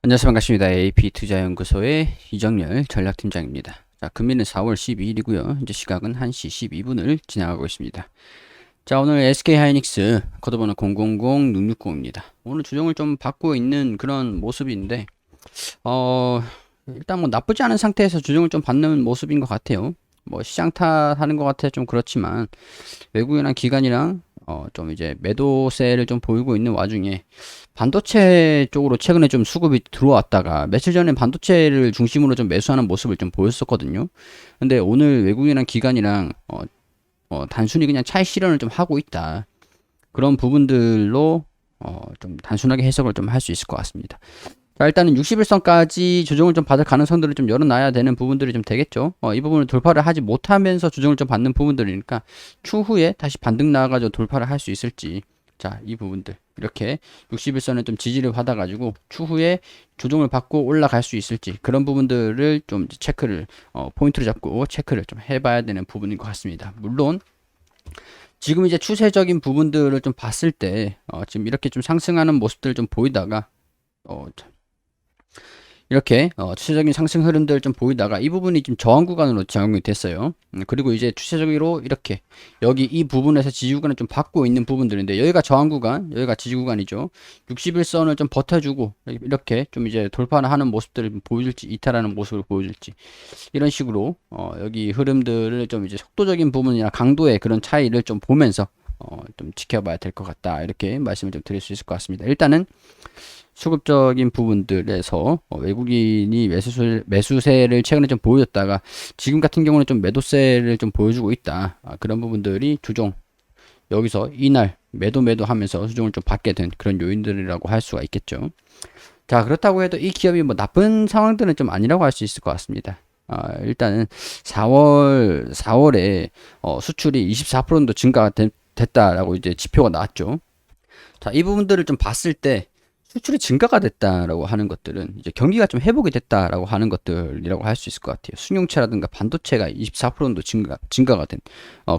안녕하세요. 반갑습니다. AP투자연구소의 이정열 전략팀장입니다. 자, 금일은 4월 12일이고요. 현재 시각은 1시 12분을 지나가고 있습니다. 자, 오늘 SK하이닉스 코드번호 000660입니다. 오늘 주종을 좀 받고 있는 그런 모습인데, 일단 뭐 나쁘지 않은 상태에서 주종을 좀 받는 모습인 것 같아요. 뭐 시장 탓하는 것 같아 좀 그렇지만 외국인이랑 기관이랑 좀 이제 매도세를 좀 보이고 있는 와중에 반도체 쪽으로 최근에 좀 수급이 들어왔다가 며칠 전에 반도체를 중심으로 좀 매수하는 모습을 좀 보였었거든요. 근데 오늘 외국인이랑 기관이랑 단순히 그냥 차익 실현을 좀 하고 있다. 그런 부분들로 좀 단순하게 해석을 좀 할 수 있을 것 같습니다. 자, 일단은 60일선까지 조정을 좀 받을 가능성들을 좀 열어놔야 되는 부분들이 좀 되겠죠. 이 부분을 돌파를 하지 못하면서 조정을 좀 받는 부분들이니까 추후에 다시 반등 나와가지고 돌파를 할 수 있을지. 자, 이 부분들. 이렇게 60일선을 좀 지지를 받아가지고 추후에 조정을 받고 올라갈 수 있을지. 그런 부분들을 좀 체크를, 포인트를 잡고 체크를 좀 해봐야 되는 부분인 것 같습니다. 물론, 지금 이제 추세적인 부분들을 좀 봤을 때, 지금 이렇게 좀 상승하는 모습들을 좀 보이다가, 이렇게 추세적인 상승 흐름들 좀 보이다가 이 부분이 좀 저항 구간으로 작용이 됐어요. 그리고 이제 추세적으로 이렇게 여기 이 부분에서 지지 구간을 좀 받고 있는 부분들인데 여기가 저항 구간, 여기가 지지 구간이죠. 60일선을 좀 버텨주고 이렇게 좀 이제 돌파를 하는 모습들을 보여줄지 이탈하는 모습을 보여줄지 이런 식으로 여기 흐름들을 좀 이제 속도적인 부분이나 강도의 그런 차이를 좀 보면서 좀 지켜봐야 될 것 같다 이렇게 말씀을 좀 드릴 수 있을 것 같습니다. 일단은 수급적인 부분들에서 외국인이 매수세를 최근에 좀 보여줬다가 지금 같은 경우는 좀 매도세를 좀 보여주고 있다. 그런 부분들이 주종 여기서 이날 매도 하면서 수종을 좀 받게 된 그런 요인들이라고 할 수가 있겠죠. 자, 그렇다고 해도 이 기업이 뭐 나쁜 상황들은 좀 아니라고 할 수 있을 것 같습니다. 일단은 4월에 수출이 24% 정도 증가가 됐다라고 이제 지표가 나왔죠. 자, 이 부분들을 좀 봤을 때 수출이 증가가 됐다라고 하는 것들은 이제 경기가 좀 회복이 됐다라고 하는 것들이라고 할 수 있을 것 같아요. 승용차라든가 반도체가 24% 정도 증가가 된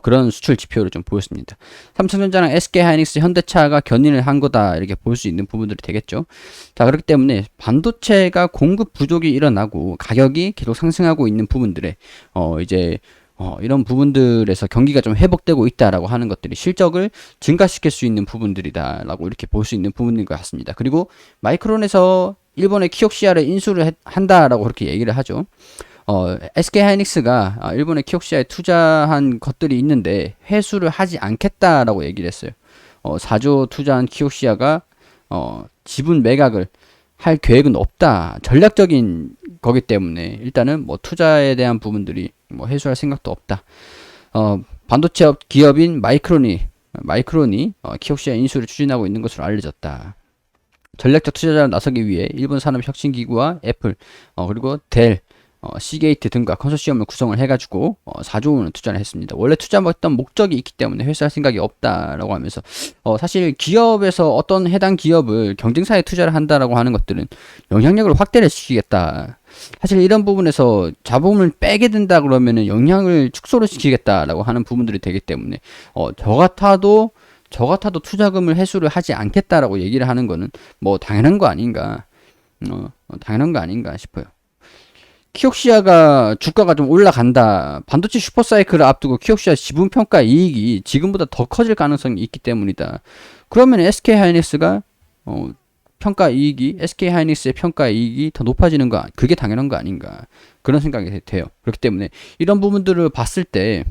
그런 수출 지표를 좀 보였습니다. 삼성전자랑 SK하이닉스, 현대차가 견인을 한 거다 이렇게 볼 수 있는 부분들이 되겠죠. 자, 그렇기 때문에 반도체가 공급 부족이 일어나고 가격이 계속 상승하고 있는 부분들에 이제 이런 부분들에서 경기가 좀 회복되고 있다라고 하는 것들이 실적을 증가시킬 수 있는 부분들이다라고 이렇게 볼 수 있는 부분인 것 같습니다. 그리고 마이크론에서 일본의 키옥시아를 인수를 한다라고 그렇게 얘기를 하죠. SK하이닉스가 일본의 키옥시아에 투자한 것들이 있는데 회수를 하지 않겠다라고 얘기를 했어요. 4조 투자한 키옥시아가 지분 매각을 할 계획은 없다. 전략적인 거기 때문에 일단은 뭐 투자에 대한 부분들이 뭐 해소할 생각도 없다. 반도체 기업인 마이크론이 키옥시아 인수를 추진하고 있는 것으로 알려졌다. 전략적 투자자로 나서기 위해 일본 산업혁신기구와 애플 그리고 델 시게이트 등과 컨소시엄을 구성을 해가지고 4조 원을 투자를 했습니다. 원래 투자했던 목적이 있기 때문에 회수할 생각이 없다라고 하면서 사실 기업에서 어떤 해당 기업을 경쟁사에 투자를 한다라고 하는 것들은 영향력을 확대를 시키겠다. 사실 이런 부분에서 자본을 빼게 된다 그러면은 영향을 축소를 시키겠다라고 하는 부분들이 되기 때문에 저 같아도 투자금을 회수를 하지 않겠다라고 얘기를 하는 거는 뭐 당연한 거 아닌가 당연한 거 아닌가 싶어요. 키옥시아가 주가가 좀 올라간다. 반도체 슈퍼사이클을 앞두고 키옥시아 지분평가 이익이 지금보다 더 커질 가능성이 있기 때문이다. 그러면 SK하이닉스가 SK하이닉스의 평가 이익이 더 높아지는 거, 그게 당연한 거 아닌가. 그런 생각이 돼요. 그렇기 때문에 이런 부분들을 봤을 때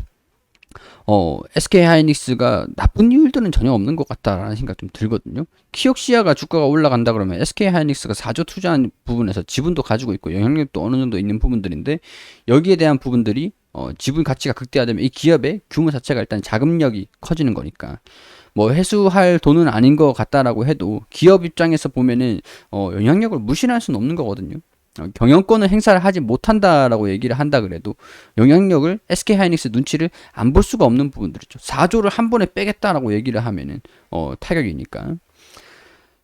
SK하이닉스가 나쁜 이유들은 전혀 없는 것 같다라는 생각 좀 들거든요. 키옥시아가 주가가 올라간다 그러면 SK하이닉스가 4조 투자한 부분에서 지분도 가지고 있고 영향력도 어느 정도 있는 부분들인데 여기에 대한 부분들이 지분 가치가 극대화되면 이 기업의 규모 자체가 일단 자금력이 커지는 거니까 뭐 회수할 돈은 아닌 것 같다라고 해도 기업 입장에서 보면은 영향력을 무시할 수는 없는 거거든요. 경영권을 행사를 하지 못한다라고 얘기를 한다 그래도 영향력을 SK하이닉스 눈치를 안 볼 수가 없는 부분들이죠. 4조를 한 번에 빼겠다라고 얘기를 하면은 타격이니까.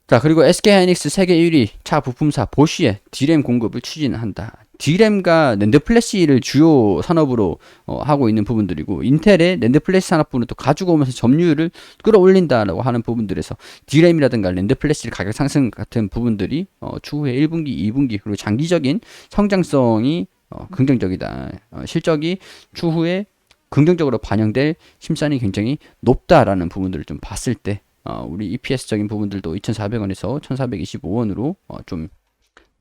자, 그리고 SK하이닉스 세계 1위 차 부품사 보쉬의 D램 공급을 추진한다. D램과 낸드 플래시를 주요 산업으로 하고 있는 부분들이고, 인텔의 낸드 플래시 산업부는 또 가지고 오면서 점유율을 끌어올린다라고 하는 부분들에서 D램이라든가 낸드 플래시 가격 상승 같은 부분들이 추후에 1분기, 2분기 그리고 장기적인 성장성이 긍정적이다. 실적이 추후에 긍정적으로 반영될 심산이 굉장히 높다라는 부분들을 좀 봤을 때 우리 EPS적인 부분들도 2,400원에서 1,425원으로 좀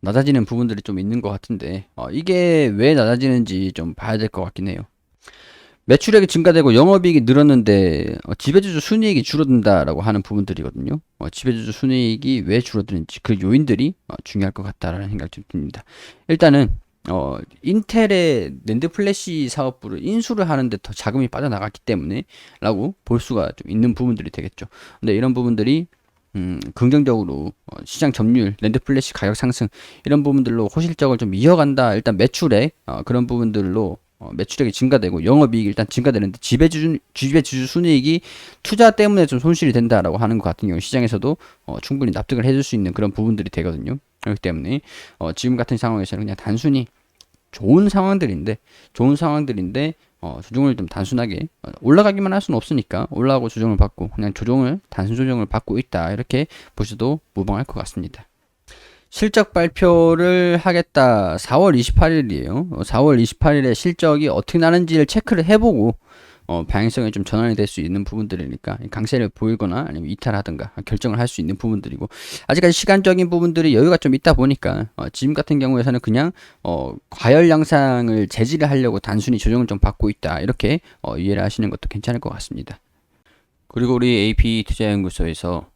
낮아지는 부분들이 좀 있는 것 같은데 이게 왜 낮아지는지 좀 봐야 될 것 같긴 해요. 매출액이 증가되고 영업이익이 늘었는데 지배주주 순이익이 줄어든다라고 하는 부분들이거든요. 지배주주 순이익이 왜 줄어드는지 그 요인들이 중요할 것 같다라는 생각이 좀 듭니다. 일단은 인텔의 낸드 플래시 사업부를 인수를 하는데 더 자금이 빠져나갔기 때문에 라고 볼 수가 좀 있는 부분들이 되겠죠. 근데 이런 부분들이 긍정적으로 시장 점유율, 낸드 플래시 가격 상승 이런 부분들로 호실적을 좀 이어간다. 일단 매출액 그런 부분들로 매출액이 증가되고 영업이익이 일단 증가되는데 지배주주 순이익이 투자 때문에 좀 손실이 된다라고 하는 것 같은 경우 시장에서도 충분히 납득을 해줄 수 있는 그런 부분들이 되거든요. 그렇기 때문에 지금 같은 상황에서는 그냥 단순히 좋은 상황들인데 조정을 좀 단순하게 올라가기만 할 수는 없으니까 올라가고 조정을 받고 그냥 단순 조정을 받고 있다 이렇게 보셔도 무방할 것 같습니다. 실적 발표를 하겠다. 4월 28일이에요. 4월 28일에 실적이 어떻게 나는지를 체크를 해보고 방향성이 좀 전환이 될 수 있는 부분들이니까 강세를 보이거나 아니면 이탈하든가 결정을 할 수 있는 부분들이고, 아직까지 시간적인 부분들이 여유가 좀 있다 보니까 지금 같은 경우에서는 그냥 과열 양상을 제지를 하려고 단순히 조정을 좀 받고 있다 이렇게 이해를 하시는 것도 괜찮을 것 같습니다. 그리고 우리 AP 투자연구소에서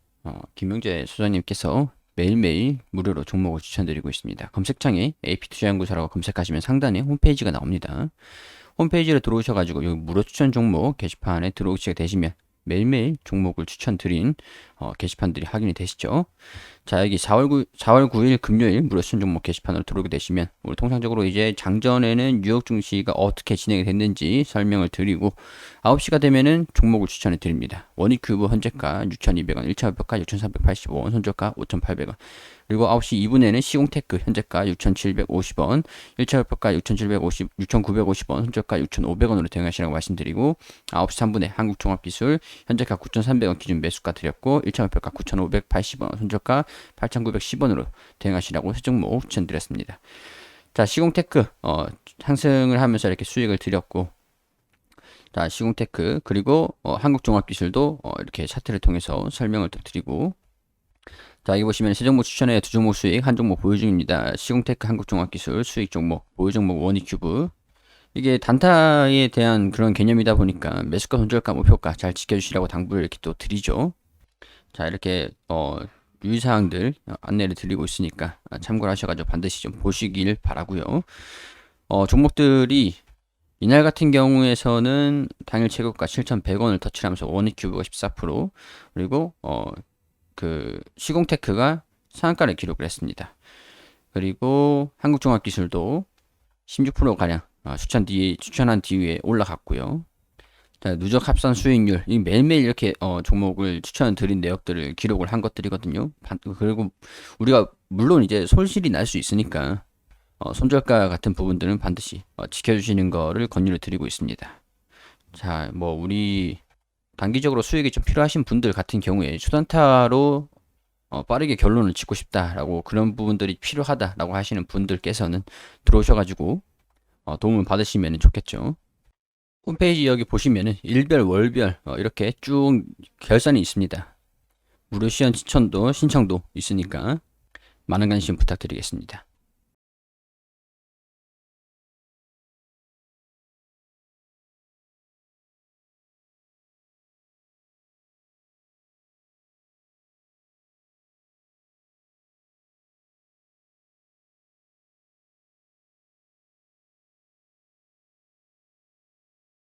김명재 소장님께서 매일매일 무료로 종목을 추천드리고 있습니다. 검색창에 AP 투자연구소라고 검색하시면 상단에 홈페이지가 나옵니다. 홈페이지로 들어오셔가지고 여기 무료 추천 종목 게시판에 들어오시게 되시면 매일매일 종목을 추천드린 게시판들이 확인이 되시죠. 자, 여기 4월 9일 금요일 무료 추천 종목 게시판으로 들어오게 되시면 우리 통상적으로 이제 장전에는 뉴욕 증시가 어떻게 진행이 됐는지 설명을 드리고 9시가 되면은 종목을 추천해 드립니다. 원익큐브 현재가 6,200원, 1차 목표가 6,385원, 손절가 5,800원. 그리고 9시 2분에는 시공테크 현재가 6,750원, 1차 목표가 6,950원, 손절가 6,500원으로 대응하시라고 말씀드리고 9시 3분에 한국종합기술 현재가 9,300원 기준 매수가 드렸고 1차 목표가 9,580원, 손절가 8,910원으로 대응하시라고 세 종목 추천드렸습니다. 자, 시공테크 상승을 하면서 이렇게 수익을 드렸고, 자, 시공테크 그리고 한국종합기술도 이렇게 차트를 통해서 설명을 또 드리고, 자, 여기 보시면 세 종목 추천에 두 종목 수익, 한 종목 보유 중입니다. 시공테크, 한국종합기술 수익 종목, 보유 종목 원익큐브. 이게 단타에 대한 그런 개념이다 보니까 매수가, 손절가, 목표가 잘 지켜주시라고 당부를 이렇게 또 드리죠. 자, 이렇게 유의사항들 안내를 드리고 있으니까 참고를 하셔가지고 반드시 좀 보시길 바라고요. 종목들이 이날 같은 경우에서는 당일 최고가 7,100원을 터치하면서 원익큐브가 14%, 그리고 그 시공테크가 상한가를 기록을 했습니다. 그리고 한국종합기술도 16%가량 추천한 뒤에 올라갔고요. 자, 누적 합산 수익률, 이 매일매일 이렇게 종목을 추천드린 내역들을 기록을 한 것들이거든요. 그리고 우리가 물론 이제 손실이 날 수 있으니까 손절가 같은 부분들은 반드시 지켜주시는 거를 권유를 드리고 있습니다. 자, 뭐 우리 단기적으로 수익이 좀 필요하신 분들 같은 경우에 초단타로 빠르게 결론을 짓고 싶다라고, 그런 부분들이 필요하다라고 하시는 분들께서는 들어오셔가지고 도움을 받으시면 좋겠죠. 홈페이지 여기 보시면은 일별, 월별 이렇게 쭉 결산이 있습니다. 무료 시연 신청도 있으니까 많은 관심 부탁드리겠습니다.